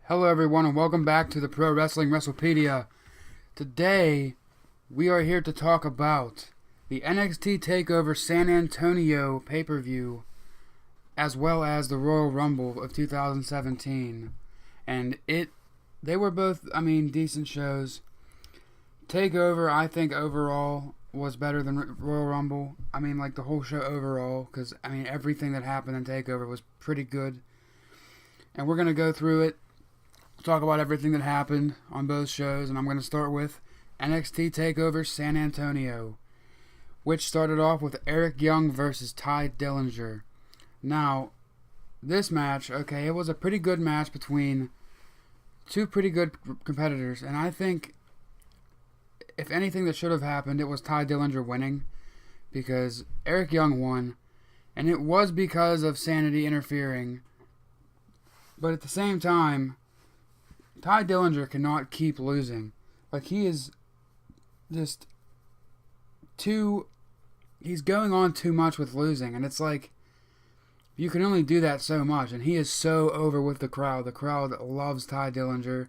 Hello everyone and welcome back to the Pro Wrestling Wrestlepedia. Today, we are here to talk about the NXT Takeover San Antonio pay-per-view as well as the Royal Rumble of 2017. And they were both, decent shows. Takeover, I think overall was better than Royal Rumble. The whole show overall, because everything that happened in Takeover was pretty good. And we're going to go through it, talk about everything that happened on both shows, and I'm going to start with NXT TakeOver San Antonio, which started off with Eric Young versus Ty Dillinger. Now, this match, it was a pretty good match between two pretty good competitors, and I think if anything that should have happened, it was Ty Dillinger winning, because Eric Young won, and it was because of Sanity interfering. But at the same time, Ty Dillinger cannot keep losing. He is just he's going on too much with losing, and it's you can only do that so much, and he is so over with the crowd. The crowd loves Ty Dillinger.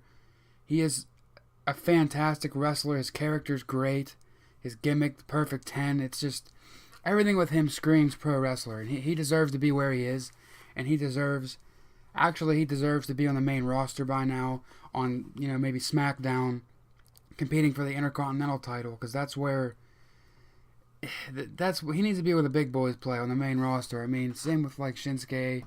He is a fantastic wrestler. His character's great. His gimmick, the perfect 10. It's just, everything with him screams pro wrestler, and he deserves to be where he is, and he deserves to be on the main roster by now, on, maybe SmackDown, competing for the Intercontinental title, because that's where he needs to be where the big boys play, on the main roster. Same with Shinsuke,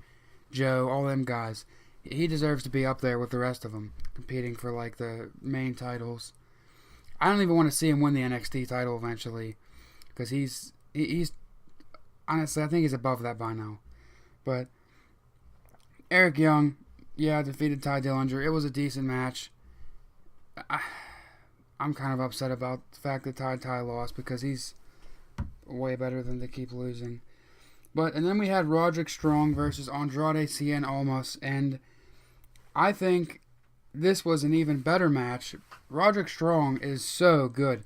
Joe, all them guys. He deserves to be up there with the rest of them, competing for the main titles. I don't even want to see him win the NXT title eventually, because he's honestly, I think he's above that by now. But Eric Young, defeated Ty Dillinger. It was a decent match. I'm kind of upset about the fact that Ty lost, because he's way better than to keep losing. And then we had Roderick Strong versus Andrade Cien Almas, and I think this was an even better match. Roderick Strong is so good.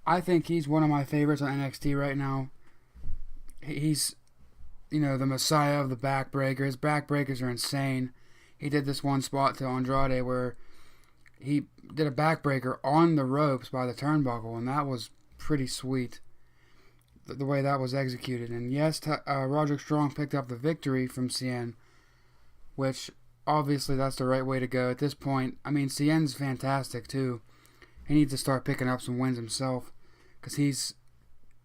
I think he's one of my favorites on NXT right now. He's the messiah of the backbreaker. His backbreakers are insane. He did this one spot to Andrade where he did a backbreaker on the ropes by the turnbuckle, and that was pretty sweet, the way that was executed. And yes, Roderick Strong picked up the victory from Cien, which obviously that's the right way to go at this point. Cien's fantastic too. He needs to start picking up some wins himself, because he's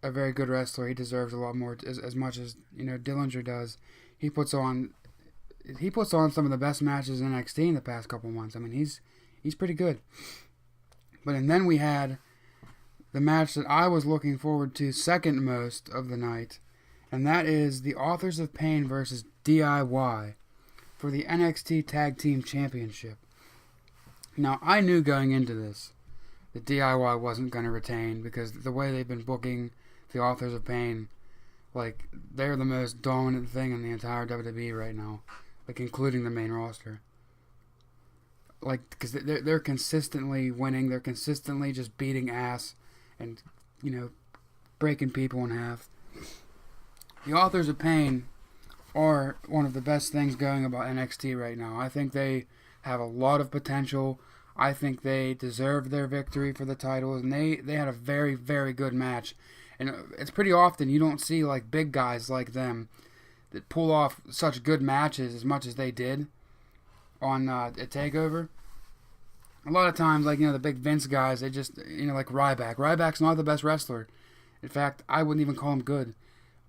a very good wrestler. He deserves a lot more, as much as Dillinger does. He puts on some of the best matches in NXT in the past couple months. He's pretty good. And then we had the match that I was looking forward to second most of the night, and that is the Authors of Pain versus DIY for the NXT Tag Team Championship. Now, I knew going into this that DIY wasn't going to retain, because the way they've been booking the Authors of Pain, they're the most dominant thing in the entire WWE right now, including the main roster. Because they're consistently winning, they're consistently just beating ass and, breaking people in half. The Authors of Pain are one of the best things going about NXT right now. I think they have a lot of potential. I think they deserve their victory for the titles, and they had a very, very good match. And it's pretty often you don't see big guys like them that pull off such good matches as much as they did on a TakeOver. A lot of times, the big Vince guys, they just, like Ryback. Ryback's not the best wrestler. In fact, I wouldn't even call him good.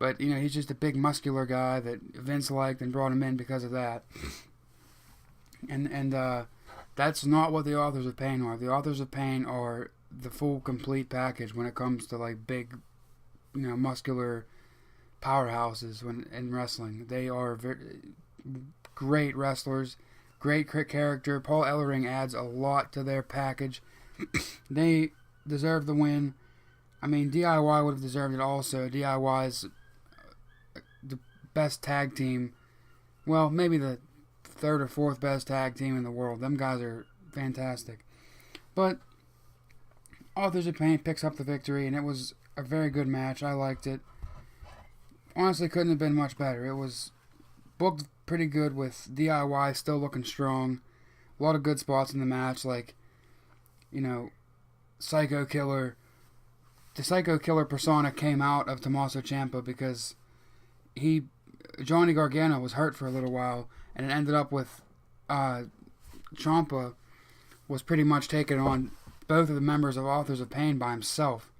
But, he's just a big muscular guy that Vince liked and brought him in because of that. And that's not what the Authors of Pain are. The Authors of Pain are the full, complete package when it comes to, big, muscular powerhouses in wrestling. They are very great wrestlers, great character. Paul Ellering adds a lot to their package. They deserve the win. DIY would have deserved it also. DIY is the best tag team. Well, maybe the third or fourth best tag team in the world. Them guys are fantastic. But Authors of Pain picks up the victory, and it was a very good match. I liked it. Honestly, couldn't have been much better. It was booked pretty good, with DIY still looking strong, A lot of good spots in the match, like, you know, Psycho Killer. The Psycho Killer persona came out of Tommaso Ciampa because Johnny Gargano was hurt for a little while, and it ended up with Ciampa was pretty much taking on both of the members of Authors of Pain by himself.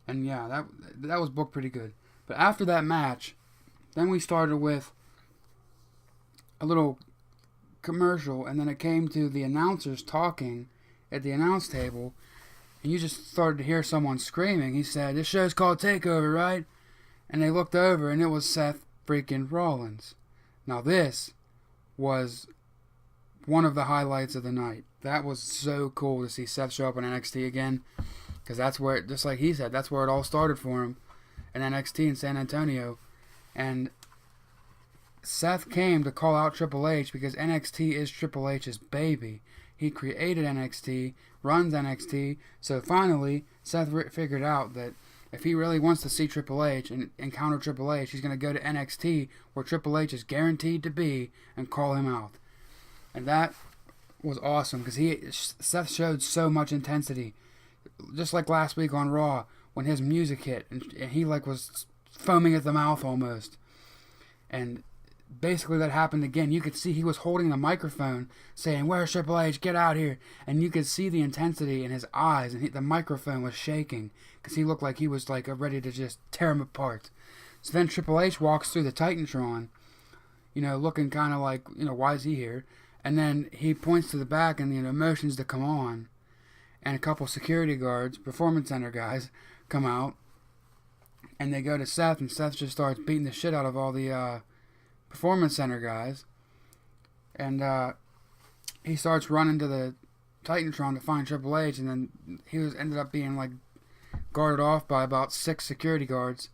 And yeah, that was booked pretty good. But after that match, then we started with a little commercial, and then it came to the announcers talking at the announce table, and you just started to hear someone screaming. He said, "This show's called Takeover, right?" And they looked over, and it was Seth freaking Rollins. Now this was one of the highlights of the night. That was so cool to see Seth show up in NXT again, because that's where, just like he said, that's where it all started for him, in NXT in San Antonio. And Seth came to call out Triple H because NXT is Triple H's baby. He created NXT, runs NXT, so finally Seth figured out that if he really wants to see Triple H and encounter Triple H, he's going to go to NXT where Triple H is guaranteed to be and call him out. And that was awesome because Seth showed so much intensity. Just like last week on Raw when his music hit and he was foaming at the mouth almost. And basically that happened again. You could see he was holding the microphone saying, "Where's Triple H? Get out here." And you could see the intensity in his eyes, and the microphone was shaking because he looked like he was ready to just tear him apart. So then Triple H walks through the Titantron, looking kind of like, why is he here? And then he points to the back and the motions to come on, and a couple security guards, Performance Center guys, come out, and they go to Seth, and Seth just starts beating the shit out of all the Performance Center guys, and he starts running to the Titantron to find Triple H, and then he ended up being guarded off by about 6 security guards,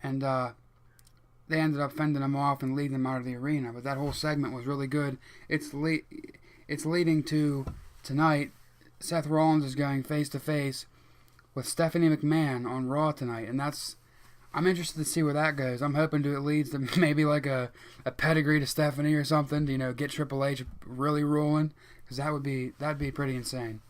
and they ended up fending him off and leading him out of the arena. But that whole segment was really good. It's leading to tonight. Seth Rollins is going face to face with Stephanie McMahon on Raw tonight, and I'm interested to see where that goes. I'm hoping it leads to maybe a pedigree to Stephanie or something to get Triple H really rolling, because that'd be pretty insane.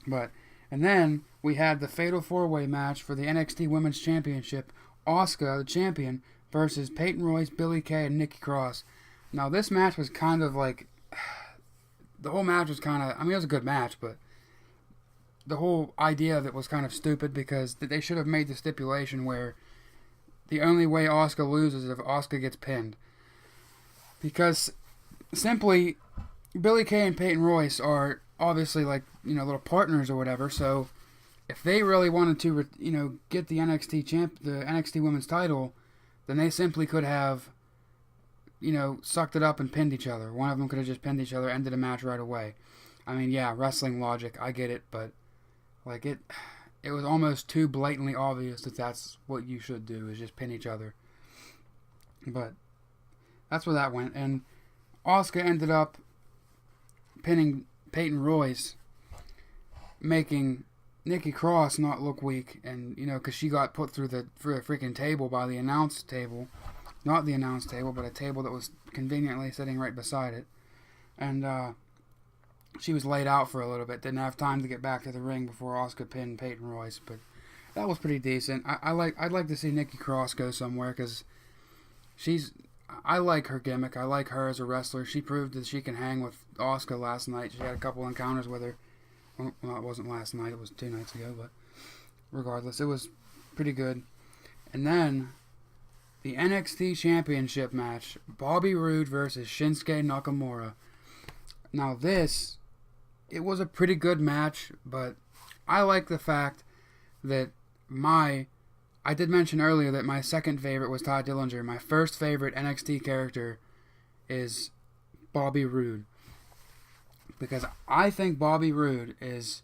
And then we had the Fatal 4-Way match for the NXT Women's Championship. Asuka, the champion, versus Peyton Royce, Billie Kay, and Nikki Cross. Now this match was kind of the whole match was kind of, it was a good match, but the whole idea of it was kind of stupid because they should have made the stipulation where the only way Asuka loses is if Asuka gets pinned. Because simply, Billie Kay and Peyton Royce are obviously little partners or whatever, so if they really wanted to, get the NXT Women's title, then they simply could have, sucked it up and pinned each other. One of them could have just pinned each other, ended a match right away. Yeah, wrestling logic, I get it, but it was almost too blatantly obvious that that's what you should do, is just pin each other. But that's where that went. And Asuka ended up pinning Peyton Royce, making Nikki Cross not look weak, and because she got put through a freaking table by the announce table, not the announce table, but a table that was conveniently sitting right beside it, and she was laid out for a little bit. Didn't have time to get back to the ring before Asuka pinned Peyton Royce, but that was pretty decent. I'd like to see Nikki Cross go somewhere because I like her gimmick. I like her as a wrestler. She proved that she can hang with Asuka last night. She had a couple encounters with her. Well, it wasn't last night. It was 2 nights ago, but regardless, it was pretty good. And then the NXT Championship match, Bobby Roode versus Shinsuke Nakamura. Now it was a pretty good match, but I like the fact that I did mention earlier that my second favorite was Ty Dillinger. My first favorite NXT character is Bobby Roode. Because I think Bobby Roode is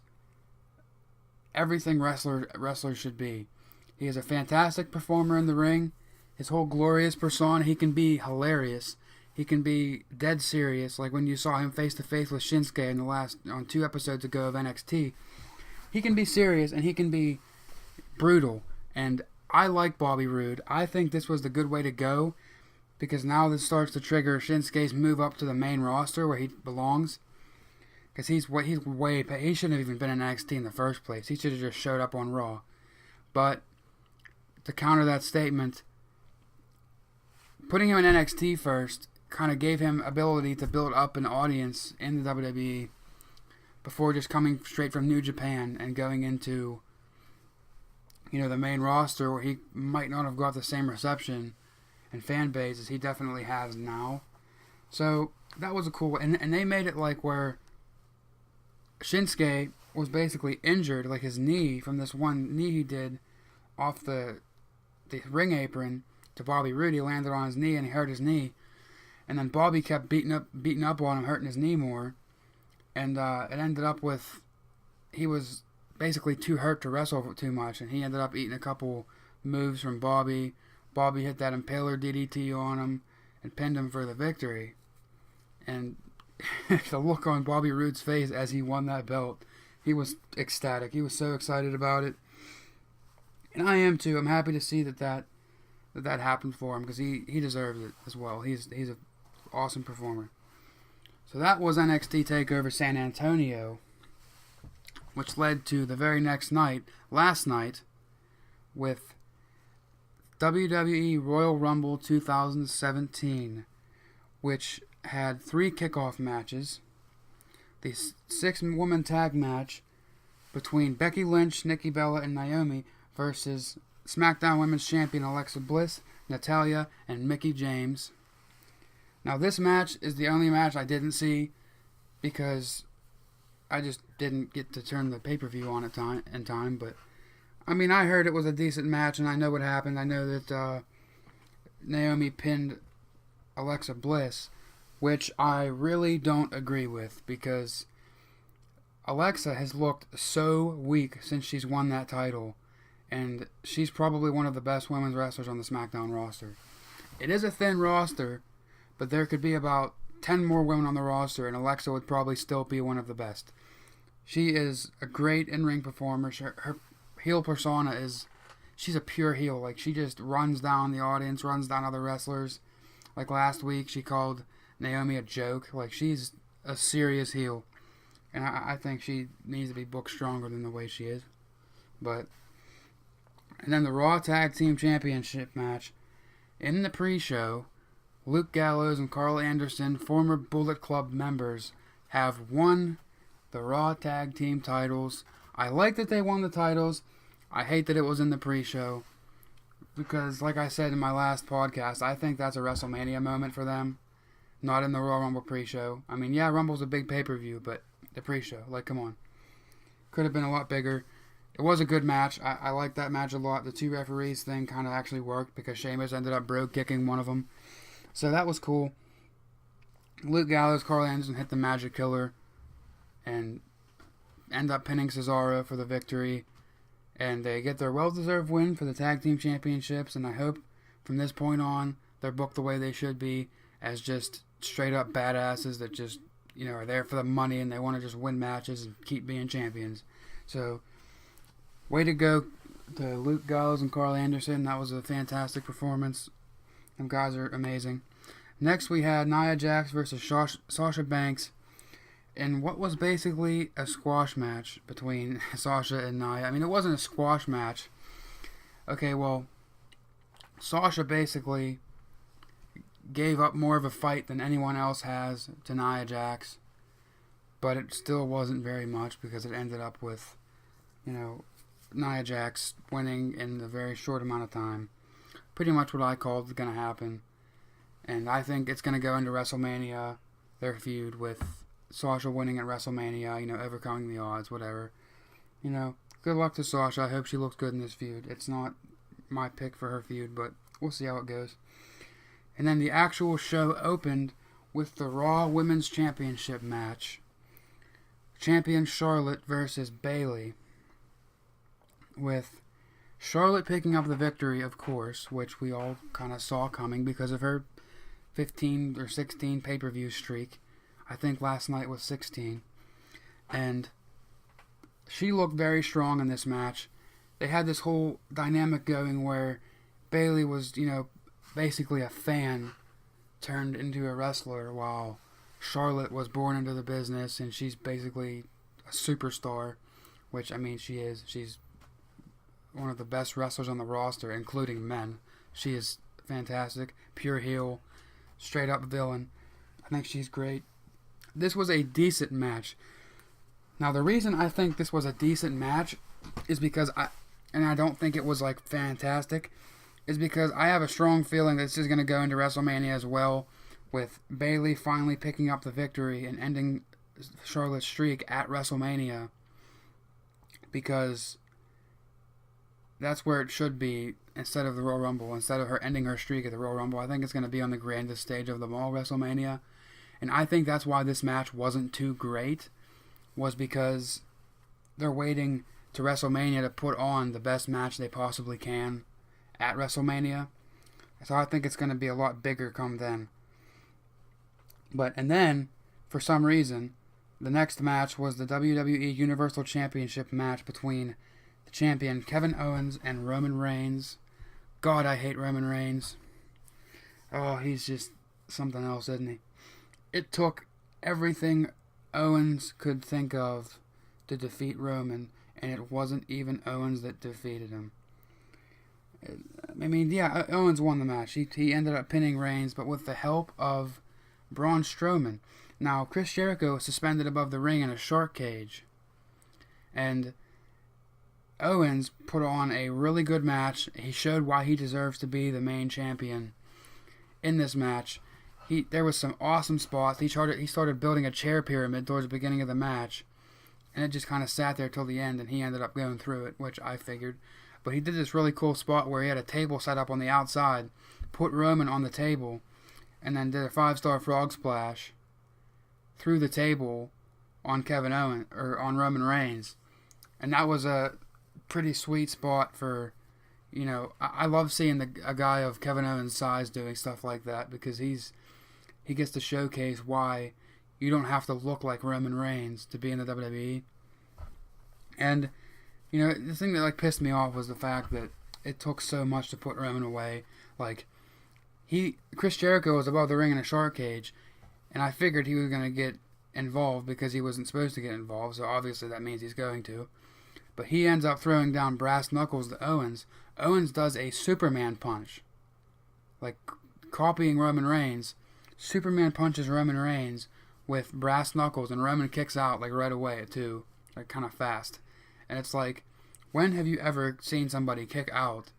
everything wrestler should be. He is a fantastic performer in the ring. His whole glorious persona, he can be hilarious. He can be dead serious, like when you saw him face to face with Shinsuke on 2 episodes ago of NXT. He can be serious and he can be brutal. And I like Bobby Roode. I think this was the good way to go. because now this starts to trigger Shinsuke's move up to the main roster where he belongs. Because he shouldn't have even been in NXT in the first place. He should have just showed up on Raw. But to counter that statement, putting him in NXT first kind of gave him ability to build up an audience in the WWE before just coming straight from New Japan and going into, the main roster where he might not have got the same reception and fan base as he definitely has now. So that was a cool, and they made it like where Shinsuke was basically injured, like his knee, from this one knee he did off the ring apron to Bobby Roode. He landed on his knee and he hurt his knee. And then Bobby kept beating up on him, hurting his knee more. And it ended up with he was basically too hurt to wrestle too much. And he ended up eating a couple moves from Bobby. Bobby hit that Impaler DDT on him and pinned him for the victory. And the look on Bobby Roode's face as he won that belt, he was ecstatic. He was so excited about it. And I am too. I'm happy to see that happened for him because he deserves it as well. He's an awesome performer. So that was NXT Takeover San Antonio, which led to the very next night, last night, with WWE Royal Rumble 2017, which had 3 kickoff matches. The 6-woman tag match between Becky Lynch, Nikki Bella, and Naomi versus SmackDown Women's Champion Alexa Bliss, Natalya, and Mickie James. Now this match is the only match I didn't see because I just didn't get to turn the pay-per-view on in time, but I mean, I heard it was a decent match and I know what happened. I know that Naomi pinned Alexa Bliss, which I really don't agree with because Alexa has looked so weak since she's won that title. And she's probably one of the best women's wrestlers on the SmackDown roster. It is a thin roster, but there could be about 10 more women on the roster, and Alexa would probably still be one of the best. She is a great in-ring performer. Her heel persona she's a pure heel. Like, she just runs down the audience, runs down other wrestlers. Like last week, she called Naomi a joke. Like, she's a serious heel. And I think she needs to be booked stronger than the way she is. And then the Raw Tag Team Championship match. In the pre-show, Luke Gallows and Carl Anderson, former Bullet Club members, have won the Raw Tag Team titles. I like that they won the titles. I hate that it was in the pre-show. Because, like I said in my last podcast, I think that's a WrestleMania moment for them. Not in the Royal Rumble pre-show. I mean, yeah, Rumble's a big pay-per-view, but the pre-show, like, come on. Could have been a lot bigger. It was a good match. I liked that match a lot. The 2 referees thing kind of actually worked because Sheamus ended up bro kicking one of them. So that was cool. Luke Gallows, Carl Anderson hit the Magic Killer and end up pinning Cesaro for the victory. And they get their well-deserved win for the Tag Team Championships. And I hope from this point on they're booked the way they should be, as just straight-up badasses that just, are there for the money and they want to just win matches and keep being champions. So, way to go to Luke Gallows and Carl Anderson. That was a fantastic performance. Them guys are amazing. Next, we had Nia Jax versus Sasha Banks in what was basically a squash match between Sasha and Nia. I mean, it wasn't a squash match. Okay, well, Sasha basically gave up more of a fight than anyone else has to Nia Jax, but it still wasn't very much because it ended up with, Nia Jax winning in a very short amount of time. Pretty much what I called was going to happen. And I think it's going to go into WrestleMania, their feud with Sasha winning at WrestleMania, overcoming the odds, whatever. Good luck to Sasha. I hope she looks good in this feud. It's not my pick for her feud, but we'll see how it goes. And then the actual show opened with the Raw Women's Championship match. Champion Charlotte versus Bayley. With Charlotte picking up the victory, of course, which we all kind of saw coming because of her 15 or 16 pay-per-view streak. I think last night was 16. And she looked very strong in this match. They had this whole dynamic going where Bayley was, basically a fan turned into a wrestler while Charlotte was born into the business, and she's basically a superstar, which, I mean, she is. She's one of the best wrestlers on the roster, including men. She is fantastic. Pure heel. Straight up villain. I think she's great. This was a decent match. Now, the reason I think this was a decent match is because I don't think it was, like, fantastic, is because I have a strong feeling that this is going to go into WrestleMania as well, with Bayley finally picking up the victory and ending Charlotte's streak at WrestleMania, because that's where it should be instead of the Royal Rumble. Instead of her ending her streak at the Royal Rumble, I think it's going to be on the grandest stage of them all, WrestleMania. And I think that's why this match wasn't too great, was because they're waiting to WrestleMania to put on the best match they possibly can at WrestleMania. So I think it's going to be a lot bigger come then. And then, for some reason, the next match was the WWE Universal Championship match between the champion Kevin Owens and Roman Reigns. God, I hate Roman Reigns. Oh, he's just something else, isn't he? It took everything Owens could think of to defeat Roman, and it wasn't even Owens that defeated him. I mean, yeah, Owens won the match. He ended up pinning Reigns, but with the help of Braun Strowman. Now, Chris Jericho was suspended above the ring in a shark cage, and Owens put on a really good match. He showed why he deserves to be the main champion in this match. There was some awesome spots. He started building a chair pyramid towards the beginning of the match, and it just kind of sat there till the end, and he ended up going through it, which I figured. But he did this really cool spot where he had a table set up on the outside, put Roman on the table, and then did a 5-star frog splash through the table on on Roman Reigns. And that was a pretty sweet spot for, I love seeing a guy of Kevin Owens' size doing stuff like that, because he gets to showcase why you don't have to look like Roman Reigns to be in the WWE. And, the thing that pissed me off was the fact that it took so much to put Roman away. Chris Jericho was above the ring in a shark cage, and I figured he was going to get involved because he wasn't supposed to get involved, so obviously that means he's going to. But he ends up throwing down brass knuckles to Owens. Owens does a Superman punch, copying Roman Reigns. Superman punches Roman Reigns with brass knuckles, and Roman kicks out right away too, kind of fast. And it's when have you ever seen somebody kick out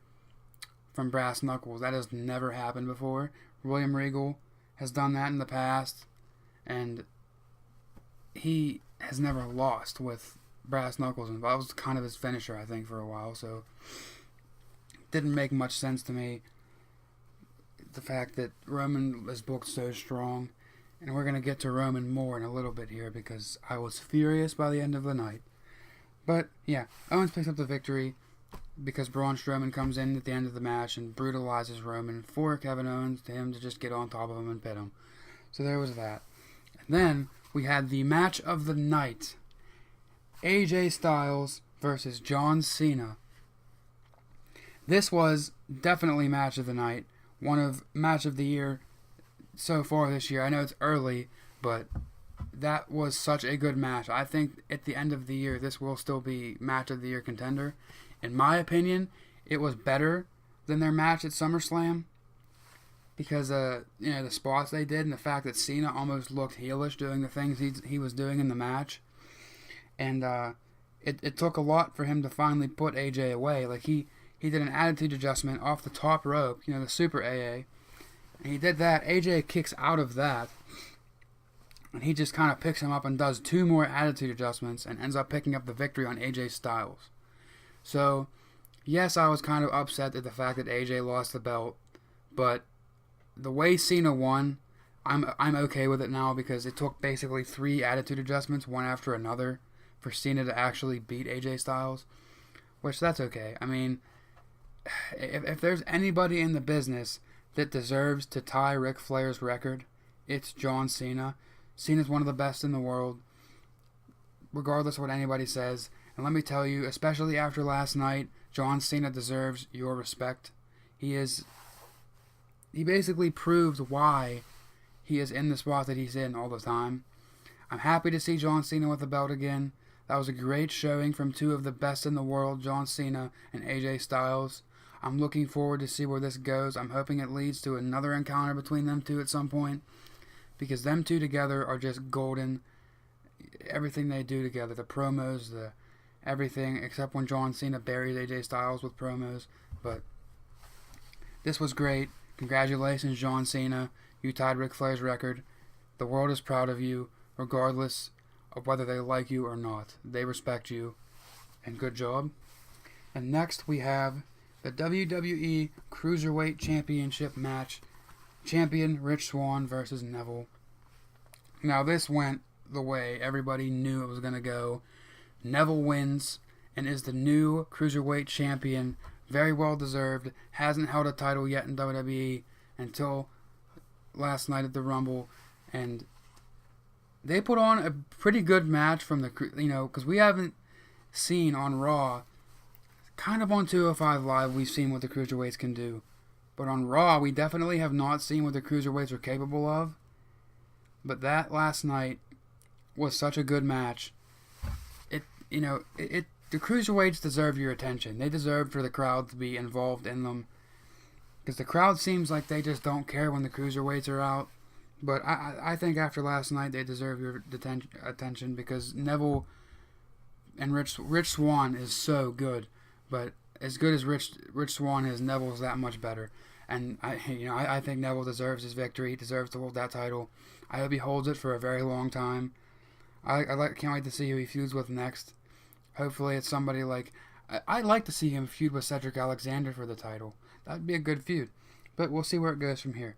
from brass knuckles? That has never happened before. William Regal has done that in the past, and he has never lost with brass knuckles, and that was kind of his finisher, I think, for a while. So it didn't make much sense to me, the fact that Roman is booked so strong. And we're going to get to Roman more in a little bit here, because I was furious by the end of the night. But, yeah, Owens picks up the victory because Braun Strowman comes in at the end of the match and brutalizes Roman for Kevin Owens, to him to just get on top of him and pin him. So there was that. And then we had the match of the night. AJ Styles versus John Cena. This was definitely match of the night. One of match of the year so far this year. I know it's early, but that was such a good match. I think at the end of the year, this will still be match of the year contender. In my opinion, it was better than their match at SummerSlam, because the spots they did, and the fact that Cena almost looked heelish doing the things he was doing in the match. And it took a lot for him to finally put AJ away. He did an attitude adjustment off the top rope, the Super AA. And he did that. AJ kicks out of that, and he just kind of picks him up and does 2 more attitude adjustments and ends up picking up the victory on AJ Styles. So, yes, I was kind of upset at the fact that AJ lost the belt, but the way Cena won, I'm okay with it now, because it took basically 3 attitude adjustments, one after another, for Cena to actually beat AJ Styles, which that's okay. I mean, if there's anybody in the business that deserves to tie Ric Flair's record, it's John Cena. Cena's one of the best in the world, regardless of what anybody says. And let me tell you, especially after last night, John Cena deserves your respect. He is he basically proves why he is in the spot that he's in all the time. I'm happy to see John Cena with the belt again. That was a great showing from two of the best in the world, John Cena and AJ Styles. I'm looking forward to see where this goes. I'm hoping it leads to another encounter between them two at some point, because them two together are just golden. Everything they do together, the promos, the everything, except when John Cena buries AJ Styles with promos. But this was great. Congratulations, John Cena. You tied Ric Flair's record. The world is proud of you, regardless of whether they like you or not. They respect you, and good job. And next we have the WWE Cruiserweight Championship match. Champion Rich Swan versus Neville. Now this went the way everybody knew it was going to go. Neville wins and is the new Cruiserweight Champion. Very well deserved. Hasn't held a title yet in WWE until last night at the Rumble. And they put on a pretty good match from the, because we haven't seen on Raw, kind of on 205 Live, we've seen what the Cruiserweights can do. But on Raw, we definitely have not seen what the Cruiserweights are capable of. But that last night was such a good match. The Cruiserweights deserve your attention. They deserve for the crowd to be involved in them. Because the crowd seems like they just don't care when the Cruiserweights are out. But I think after last night, they deserve your attention, because Neville and Rich Swan is so good. But as good as Rich Swan is, Neville's that much better. And I think Neville deserves his victory. He deserves to hold that title. I hope he holds it for a very long time. Can't wait to see who he feuds with next. Hopefully it's somebody like... I'd like to see him feud with Cedric Alexander for the title. That'd be a good feud. But we'll see where it goes from here.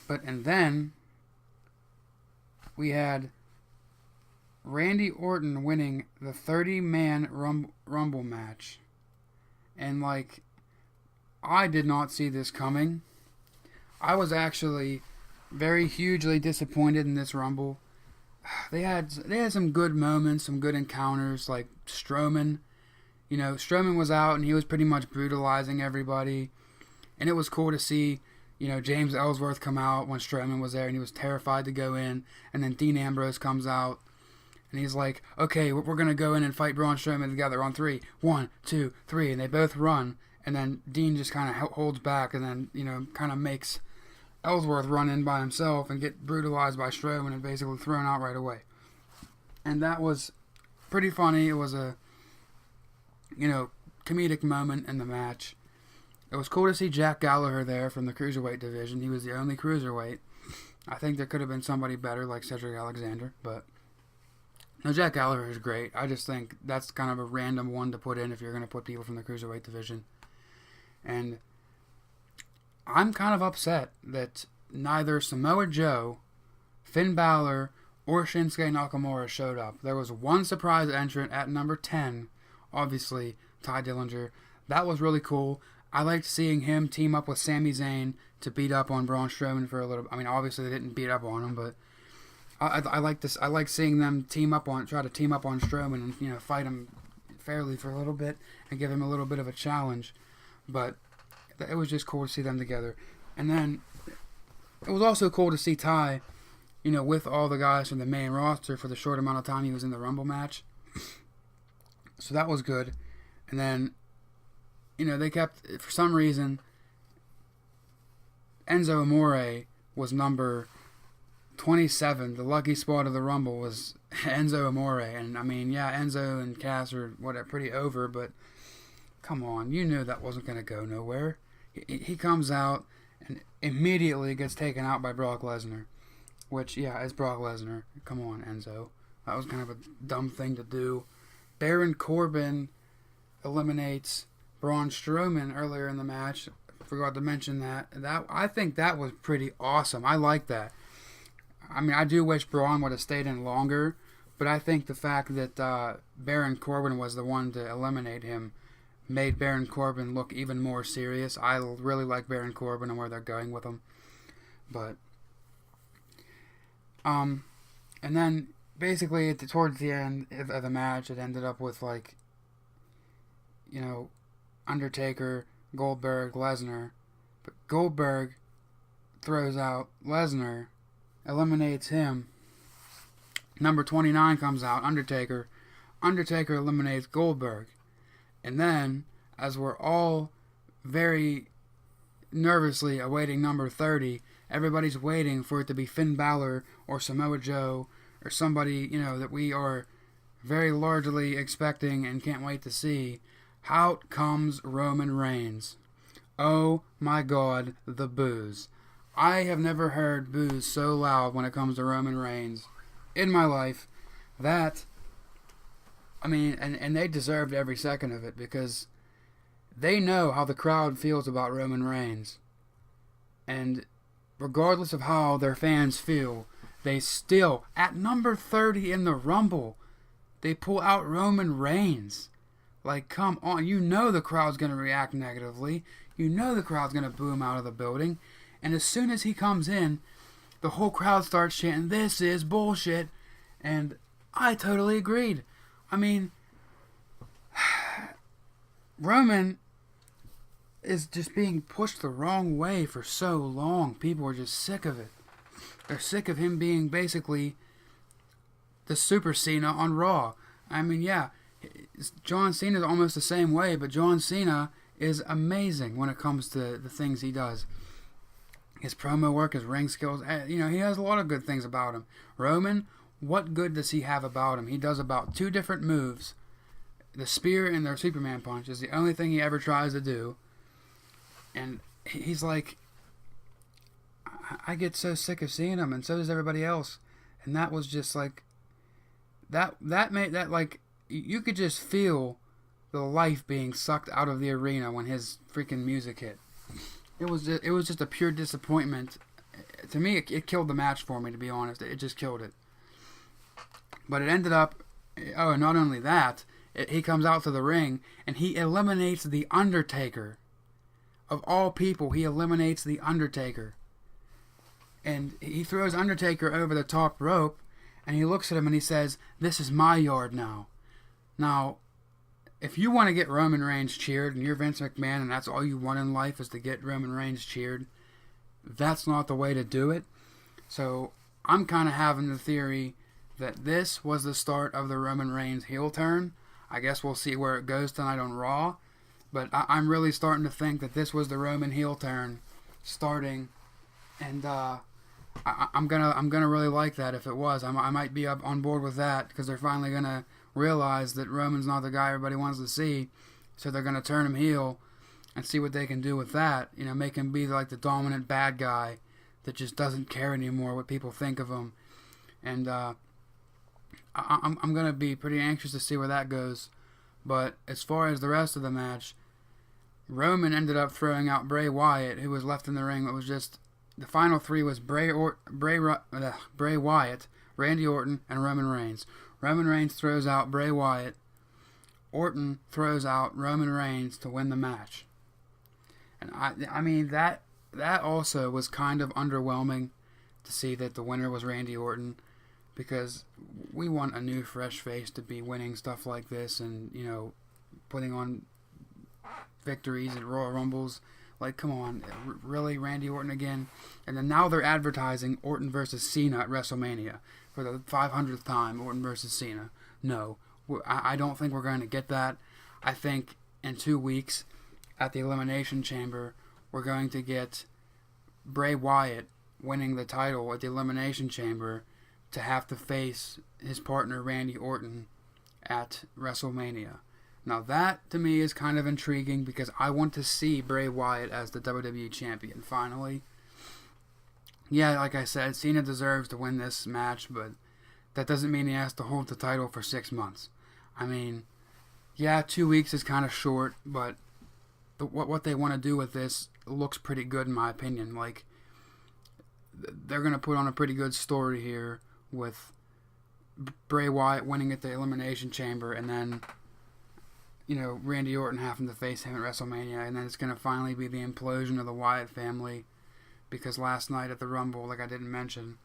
And then we had Randy Orton winning the 30-man Rumble match. And, I did not see this coming. I was actually very hugely disappointed in this Rumble. They had some good moments, some good encounters, like Strowman. Strowman was out and he was pretty much brutalizing everybody. And it was cool to see, James Ellsworth come out when Strowman was there, and he was terrified to go in. And then Dean Ambrose comes out, and he's like, okay, we're going to go in and fight Braun Strowman together on 3. 1, 2, 3. And they both run. And then Dean just kind of holds back and then, kind of makes Ellsworth run in by himself and get brutalized by Strowman and basically thrown out right away. And that was pretty funny. It was a, comedic moment in the match. It was cool to see Jack Gallagher there from the Cruiserweight division. He was the only Cruiserweight. I think there could have been somebody better like Cedric Alexander, but no, Jack Gallagher is great. I just think that's kind of a random one to put in if you're going to put people from the Cruiserweight division. And I'm kind of upset that neither Samoa Joe, Finn Balor, or Shinsuke Nakamura showed up. There was one surprise entrant at number 10, obviously, Ty Dillinger. That was really cool. I liked seeing him team up with Sami Zayn to beat up on Braun Strowman for a little bit. I mean, obviously they didn't beat up on him, but I like this. I like seeing them try to team up on Strowman and fight him fairly for a little bit and give him a little bit of a challenge. But it was just cool to see them together. And then it was also cool to see Ty, with all the guys from the main roster for the short amount of time he was in the Rumble match. So that was good. And then, they kept, for some reason, Enzo Amore was number 27. The lucky spot of the Rumble was Enzo Amore. And, Enzo and Cass are pretty over, but come on, you knew that wasn't going to go nowhere. He comes out and immediately gets taken out by Brock Lesnar, which, is Brock Lesnar. Come on, Enzo. That was kind of a dumb thing to do. Baron Corbin eliminates Braun Strowman earlier in the match. Forgot to mention that. I think that was pretty awesome. I like that. I do wish Braun would have stayed in longer, but I think the fact that Baron Corbin was the one to eliminate him made Baron Corbin look even more serious. I really like Baron Corbin and where they're going with him. But, and then basically towards the end of the match, it ended up with Undertaker, Goldberg, Lesnar. But Goldberg throws out Lesnar, eliminates him. Number 29 comes out, Undertaker. Undertaker eliminates Goldberg. And then, as we're all very nervously awaiting number 30, everybody's waiting for it to be Finn Balor or Samoa Joe or somebody, that we are very largely expecting and can't wait to see. Out comes Roman Reigns. Oh my God, the boos. I have never heard boos so loud when it comes to Roman Reigns in my life. And they deserved every second of it because they know how the crowd feels about Roman Reigns. And regardless of how their fans feel, they still, at number 30 in the Rumble, they pull out Roman Reigns. Like, come on. You know the crowd's going to react negatively. You know the crowd's going to boo him out of the building. And as soon as he comes in, the whole crowd starts chanting, "This is bullshit." And I totally agreed. I mean, Roman is just being pushed the wrong way for so long. People are just sick of it. They're sick of him being basically the Super Cena on Raw. I mean, yeah, John Cena's almost the same way, but John Cena is amazing when it comes to the things he does. His promo work, his ring skills, he has a lot of good things about him. Roman, what good does he have about him? He does about 2 different moves. The spear and the Superman punch is the only thing he ever tries to do. And he's like, I get so sick of seeing him, and so does everybody else. And that was just like, that made that like, you could just feel the life being sucked out of the arena when his freaking music hit. It was just a pure disappointment. To me, it killed the match for me, to be honest. It just killed it. But it ended up, and not only that, he comes out to the ring and he eliminates the Undertaker. Of all people, he eliminates the Undertaker. And he throws Undertaker over the top rope, and he looks at him and he says, "This is my yard now." Now, if you want to get Roman Reigns cheered, and you're Vince McMahon, and that's all you want in life is to get Roman Reigns cheered, that's not the way to do it. So, I'm kind of having the theory that this was the start of the Roman Reigns heel turn. I guess we'll see where it goes tonight on Raw. But I'm really starting to think that this was the Roman heel turn starting. And I'm gonna really like that if it was. I might be up on board with that because they're finally gonna realize that Roman's not the guy everybody wants to see. So they're gonna turn him heel and see what they can do with that. Make him be like the dominant bad guy that just doesn't care anymore what people think of him. And I'm gonna be pretty anxious to see where that goes. But as far as the rest of the match, Roman ended up throwing out Bray Wyatt, who was left in the ring. It was just the final 3 was Bray Wyatt, Randy Orton, and Roman Reigns. Roman Reigns throws out Bray Wyatt. Orton throws out Roman Reigns to win the match. And I mean that also was kind of underwhelming to see that the winner was Randy Orton, because we want a new fresh face to be winning stuff like this and putting on victories at Royal Rumbles. Like, come on, really, Randy Orton again? And then now they're advertising Orton versus Cena at WrestleMania for the 500th time. Orton versus Cena. No, I don't think we're going to get that. I think in 2 weeks at the Elimination Chamber, we're going to get Bray Wyatt winning the title at the Elimination Chamber to have to face his partner Randy Orton at WrestleMania. Now that, to me, is kind of intriguing because I want to see Bray Wyatt as the WWE Champion, finally. Yeah, like I said, Cena deserves to win this match, but that doesn't mean he has to hold the title for 6 months. I mean, yeah, 2 weeks is kind of short, but what they want to do with this looks pretty good in my opinion. Like, they're going to put on a pretty good story here with Bray Wyatt winning at the Elimination Chamber and then Randy Orton having to face him at WrestleMania, and then it's going to finally be the implosion of the Wyatt family, because last night at the Rumble, like I didn't mention,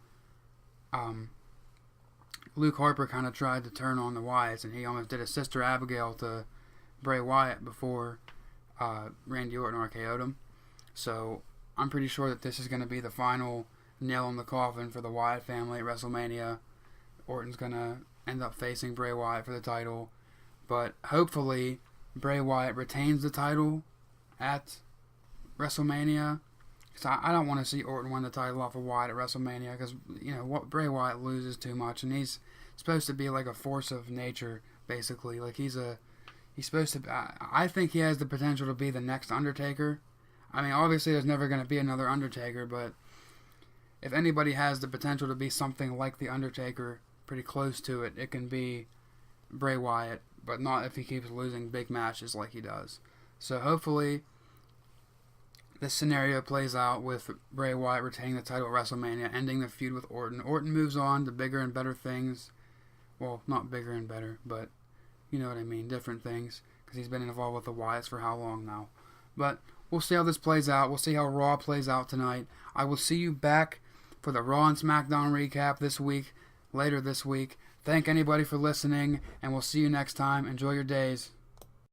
Luke Harper kind of tried to turn on the Wyatts, and he almost did a Sister Abigail to Bray Wyatt before Randy Orton RKO'd him. So I'm pretty sure that this is going to be the final nail in the coffin for the Wyatt family at WrestleMania. Orton's going to end up facing Bray Wyatt for the title. But hopefully, Bray Wyatt retains the title at WrestleMania. Because I don't want to see Orton win the title off of Wyatt at WrestleMania. Because, Bray Wyatt loses too much. And he's supposed to be like a force of nature, basically. Like, he's supposed to be... I think he has the potential to be the next Undertaker. I mean, obviously, there's never going to be another Undertaker. But if anybody has the potential to be something like the Undertaker, pretty close to it, it can be Bray Wyatt. But not if he keeps losing big matches like he does. So hopefully this scenario plays out with Bray Wyatt retaining the title at WrestleMania, ending the feud with Orton. Orton moves on to bigger and better things. Well, not bigger and better, but you know what I mean, different things. Because he's been involved with the Wyatts for how long now. But we'll see how this plays out. We'll see how Raw plays out tonight. I will see you back for the Raw and SmackDown recap later this week. Thank anybody for listening, and we'll see you next time. Enjoy your days.